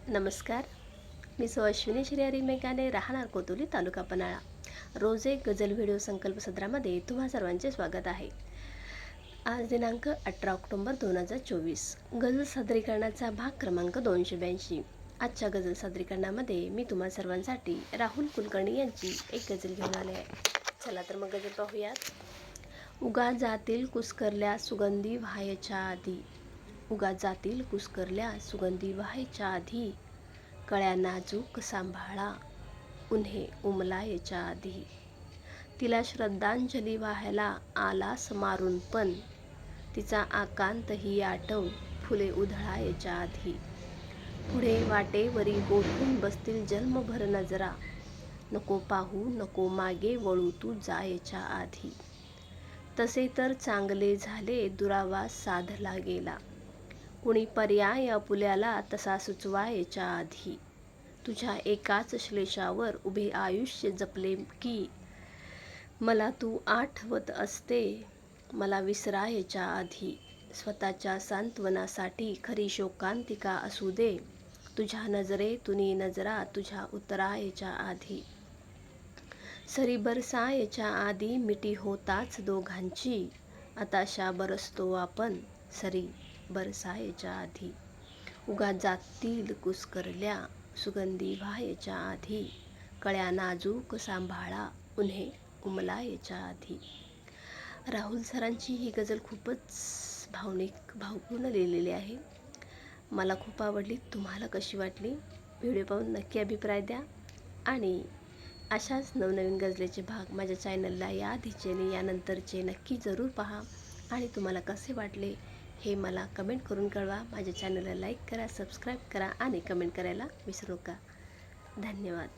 नमस्कार. मी अश्विनी श्रीहरी मेघाने, राहणार कोतुली, तालुका पन्हाळा. रोज एक गझल व्हिडिओ संकल्प सत्रामध्ये तुम्हा सर्वांचे स्वागत आहे. आज दिनांक 18 ऑक्टोबर 2024. गझल सादरीकरणाचा भाग क्रमांक 282. आजच्या गझल सादरीकरणामध्ये मी तुम्हा सर्वांसाठी राहुल कुलकर्णी यांची एक गझल घेऊन आले आहे. चला तर मग गझल पाहूयात. उगा जातील कुस्करल्या सुगंधी व्हायच्या आधी, उगा जातील कुस्करल्या सुगंधी व्हायच्या आधी, कळ्या नाजूक सांभाळा उन्हे उमलायच्या आधी. तिला श्रद्धांजली वाहायला आलास मारून, पण तिचा आकांतही आठव फुले उधळायच्या आधी. पुढे वाटेवरी गोठून बसतील जन्मभर नजरा, नको पाहू नको मागे वळू तू जायच्या आधी. तसे तर चांगले झाले दुरावास साधला गेला, कुणी पर्याय अपुल्याला तसा सुचवायच्या आधी. तुझ्या एकाच श्लेषावर उभे आयुष्य जपले की, मला तू आठवत असते मला विसरायच्या आधी. स्वतःच्या सांत्वनासाठी खरी शोकांतिका असू दे, तुझ्या नजरेतून नजरा तुझ्या उतरायच्या आधी. सरी बरसायच्या आधी मिठी होताच दोघांची, आताशा बरसतो आपण सरी बरसायच्या आधी. उगा जातील कुस्करल्या सुगंधी व्हायच्या आधी, कळ्या नाजूक सांभाळा उन्हे उमलायच्या आधी. राहुल सरांची ही गझल खूपच भावपूर्ण लिहिलेली आहे. मला खूप आवडली. तुम्हाला कशी वाटली? व्हिडिओ पाहून नक्की अभिप्राय द्या आणि अशाच नवनवीन गझलेचे भाग माझ्या चॅनलला या आधीचे आणि यानंतरचे नक्की जरूर पहा आणि तुम्हाला कसे वाटले हे मला कमेंट करून कळवा. माझ्या चॅनलला लाईक करा, सबस्क्राईब करा आणि कमेंट करायला विसरू नका. धन्यवाद.